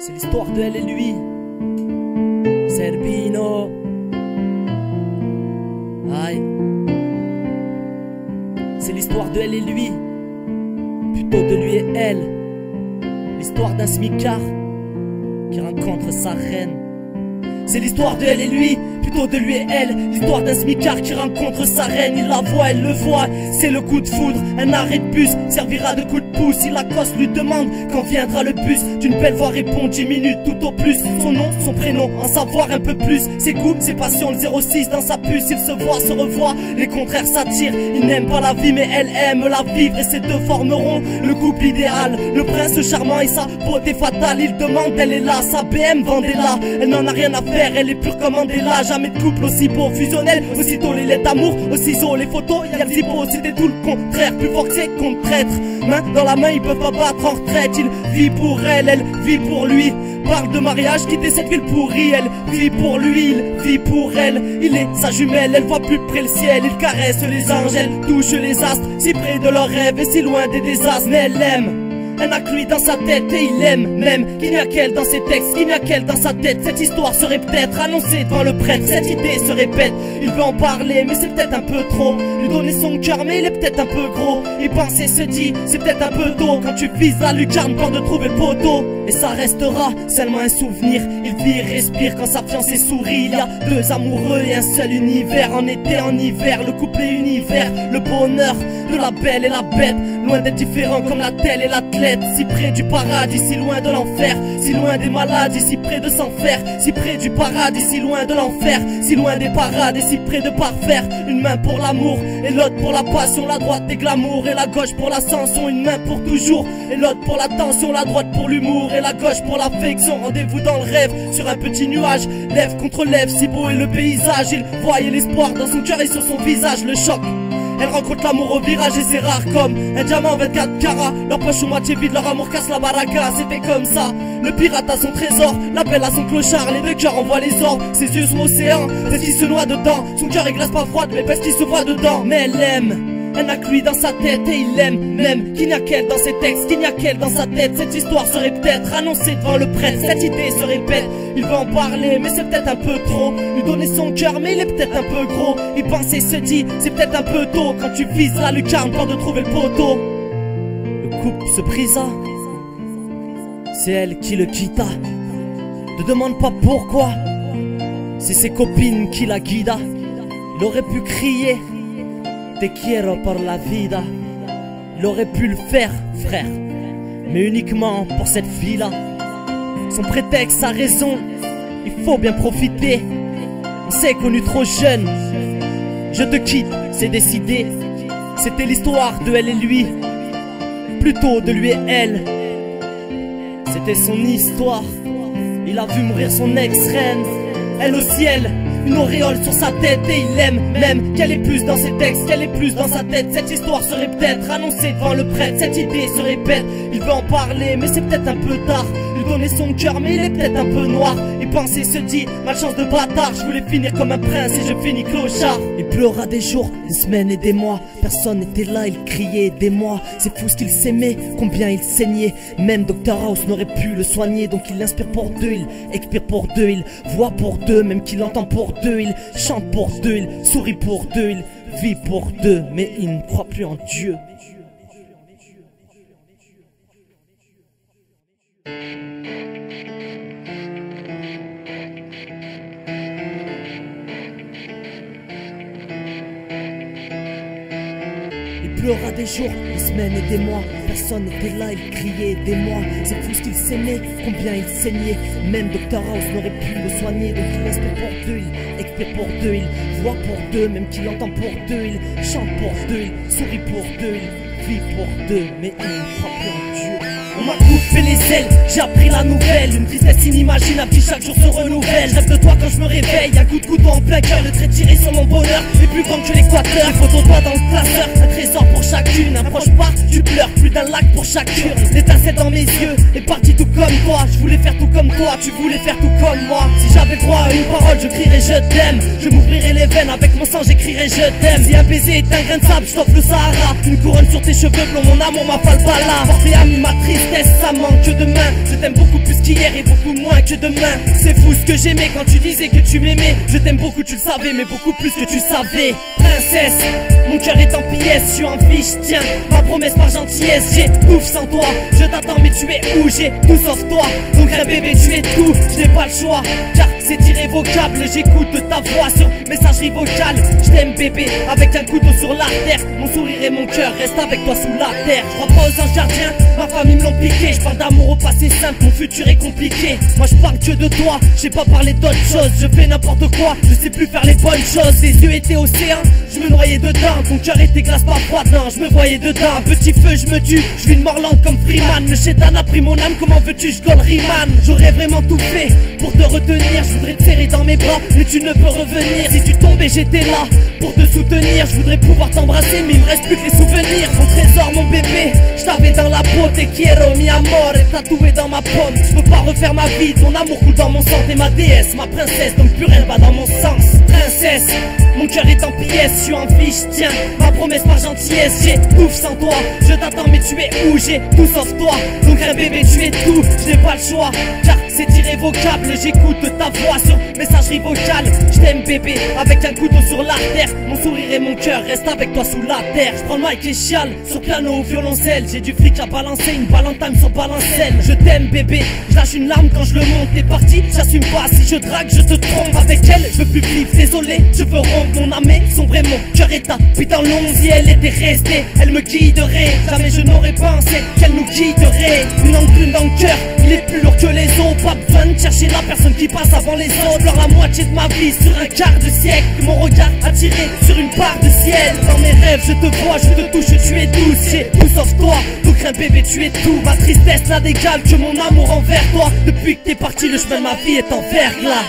C'est l'histoire de elle et lui. Zerbino. Aïe. C'est l'histoire de elle et lui. Plutôt de lui et elle. L'histoire d'un smicard qui rencontre sa reine. C'est l'histoire de elle et lui, plutôt de lui et elle. L'histoire d'un smicard qui rencontre sa reine. Il la voit, elle le voit, c'est le coup de foudre. Un arrêt de bus servira de coup de pouce. Il accoste, lui demande quand viendra le bus. D'une belle voix répond 10 minutes tout au plus. Son nom, son prénom, en savoir un peu plus. Ses goûts, ses passions, le 06 dans sa puce. Il se voit, se revoit, les contraires s'attirent. Il n'aime pas la vie mais elle aime la vivre. Et ces deux formeront le couple idéal. Le prince charmant et sa beauté fatale. Il demande, elle est là, sa BM vendez-la. Elle n'en a rien à faire, elle est pure comme Mandela. Jamais de couple aussi beau, fusionnel. Aussitôt les lettres d'amour, aussi haut les photos. Y'a le zippo, c'était tout le contraire. Plus fort que c'est contre traître. Main dans la main, ils peuvent pas battre en retraite. Il vit pour elle, elle vit pour lui. Parle de mariage, quitter cette ville pourrie. Elle vit pour lui, il vit pour elle. Il est sa jumelle, elle voit plus près le ciel. Il caresse les anges, elle touche les astres. Si près de leurs rêves et si loin des désastres. Mais elle l'aime. Elle n'a que lui dans sa tête et il aime même qu'il n'y a qu'elle dans ses textes, qu'il n'y a qu'elle dans sa tête. Cette histoire serait peut-être annoncée devant le prêtre. Cette idée se répète, il veut en parler mais c'est peut-être un peu trop. Lui donner son cœur mais il est peut-être un peu gros. Il pense et se dit c'est peut-être un peu tôt. Quand tu vises la lucarne, peur de trouver le poteau. Et ça restera seulement un souvenir. Il vit et respire quand sa fiancée sourit. Il y a deux amoureux et un seul univers. En été, en hiver, le couple et univers. Le bonheur de la belle et la bête. Loin d'être différents comme la telle et l'athlète. Si près du paradis, si loin de l'enfer. Si loin des maladies, si près de s'en faire. Si près du paradis, si loin de l'enfer. Si loin des parades et si près de parfaire. Une main pour l'amour et l'autre pour la passion. La droite des glamour et la gauche pour l'ascension. Une main pour toujours et l'autre pour l'attention. La droite pour l'humour et la gauche pour l'affection. Rendez-vous dans le rêve sur un petit nuage. Lève contre lève, si beau est le paysage. Il voyait l'espoir dans son cœur et sur son visage. Le choc. Elle rencontre l'amour au virage et c'est rare comme un diamant 24 carats. Leur poche ou moitié vide, leur amour casse la baraka. C'était comme ça, le pirate a son trésor, la belle a son clochard. Les deux cœurs envoient les ordres, ses yeux sont l'océan. Parce qu'il se noie dedans, son cœur est glace pas froide mais parce qu'il se voit dedans. Mais elle aime. Elle n'a que lui dans sa tête et il l'aime même qu'il n'y a qu'elle dans ses textes, qu'il n'y a qu'elle dans sa tête. Cette histoire serait peut-être annoncée devant le prêtre. Cette idée se répète, il veut en parler mais c'est peut-être un peu trop. Lui donner son cœur mais il est peut-être un peu gros. Il pense et se dit c'est peut-être un peu tôt. Quand tu vises la lucarne, peur de trouver le poteau. Le couple se brisa, c'est elle qui le quitta. Ne demande pas pourquoi, c'est ses copines qui la guida. Il aurait pu crier Te quiero por la vida. Il aurait pu le faire, frère, mais uniquement pour cette fille-là. Son prétexte a raison, il faut bien profiter. On s'est connus trop jeunes. Je te quitte, c'est décidé. C'était l'histoire de elle et lui, plutôt de lui et elle. C'était son histoire. Il a vu mourir son ex-reine. Elle au ciel, une auréole sur sa tête et il aime même qu'elle est plus dans ses textes, qu'elle est plus dans sa tête. Cette histoire serait peut-être annoncée devant le prêtre. Cette idée se répète, il veut en parler mais c'est peut-être un peu tard. Lui donner son cœur mais il est peut-être un peu noir. Il pense et se dit, malchance de bâtard. Je voulais finir comme un prince et je finis clochard. Il pleura des jours, des semaines et des mois. Personne n'était là, il criait des mois. C'est fou ce qu'il s'aimait, combien il saignait. Même Dr House n'aurait pu le soigner. Donc il inspire pour deux, il expire pour deux. Il voit pour deux, même qu'il entend pour deux. Il chante pour deux, il sourit pour deux. Il vit pour deux, mais il ne croit plus en Dieu. Il pleura des jours, des semaines et des mois. Personne n'était là, il criait des mois. C'est fou ce qu'il s'aimait, combien il saignait. Même Dr House n'aurait pu le soigner. Donc il inspire pour deux, il expire pour deux. Il voit pour deux, même qu'il entend pour deux. Il chante pour deux, il sourit pour deux. Il vit pour deux, mais il ne croit plus en Dieu. On m'a coupé les ailes, j'ai appris la nouvelle. Une tristesse inimaginable qui chaque jour se renouvelle. Je rêve de toi quand je me réveille, un coup de couteau en plein cœur. Le trait tiré sur mon bonheur est plus grand que l'équateur. Des photos de toi dans le classeur, un trésor pour chacune. Approche pas, tu pleures, plus d'un lac pour chacune. L'étincelle dans mes yeux est partie tout comme toi. Je voulais faire tout comme toi, tu voulais faire tout comme moi. Si j'avais droit à une parole, je crierais je t'aime. Je m'ouvrirais les veines, avec mon sang j'écrirais je t'aime. Si un baiser est un grain de sable, je t'offre le Sahara. Une couronne sur tes cheveux blonds, mon amour, ma falbala. Portée à mi matrice. tristesse, ça manque de main. Je t'aime beaucoup plus qu'hier et beaucoup moins que demain. C'est fou ce que j'aimais quand tu disais que tu m'aimais. Je t'aime beaucoup, tu le savais, mais beaucoup plus que tu savais. Princesse, mon cœur est en pièces, je suis en vie, je tiens ma promesse par gentillesse. J'ai ouf sans toi, je t'attends mais tu es où? J'ai tout sauf toi, donc un bébé tu es tout. Je n'ai pas le choix, car c'est irrévocable. J'écoute ta voix sur messagerie vocale. Je t'aime bébé, avec un couteau sur la terre. Mon sourire et mon cœur restent avec toi sous la terre. Je crois pas aux anges gardiens, ma famille me l'ont piqué. Je parle d'amour au passé simple, mon futur est compliqué. Moi je parle que de toi, j'ai pas parlé d'autre chose. Je fais n'importe quoi, je sais plus faire les bonnes choses. Tes yeux étaient océans, je me noyais dedans. Ton cœur était glace pas froide, non, je me voyais dedans. Petit feu, je me tue, je vis une mort lente comme Freeman. Le chétan a pris mon âme, comment veux-tu, je colle Riemann. J'aurais vraiment tout fait pour te retenir. Je voudrais te serrer dans mes bras, mais tu ne peux revenir. Si tu tombais, j'étais là pour te soutenir. Je voudrais pouvoir t'embrasser, mais il me reste plus que les souvenirs. Mon trésor, mon bébé, je t'avais dans la peau. Te quiero, mi amor, et tatoué dans ma pomme. Je peux pas refaire ma vie, ton amour coule dans mon sang. T'es ma déesse, ma princesse, donc plus rien va dans mon sens. Princesse, mon cœur est en pièces, je suis en vie, je tiens ma promesse par gentillesse. J'ai ouf sans toi, je t'attends mais tu es où? J'ai tout sauf toi, donc un bébé tu es tout. Je n'ai pas le choix, car c'est irrévocable. J'écoute ta voix sur messagerie vocale. Je t'aime bébé, avec un couteau sur l'artère. Mon sourire et mon cœur restent avec toi sous la terre. Je prends le mic et chiale, sur piano ou violoncelle. J'ai du fric à balancer, une valentine sur balancelle. Je t'aime bébé, je lâche une larme quand je le monte. T'es parti, j'assume pas, si je drague je te trompe. Avec elle, je veux plus vivre, désolé, je veux rompre mon âme. Sombrer mon cœur est à putain long. Si elle était restée, elle me guiderait. Jamais je n'aurais pensé qu'elle nous quitterait. Une enclume dans le cœur, il est plus lourd que les os. Pas besoin de chercher la personne qui passe avant les autres. Pleure la moitié de ma vie sur un quart de siècle. Mon regard attiré sur une part de ciel. Dans mes rêves je te vois, je te touche, tu es douce. J'ai tout sauf toi, donc un bébé tu es tout. Ma tristesse n'a d'égal que mon amour envers toi. Depuis que t'es parti, le chemin de ma vie est en verglas.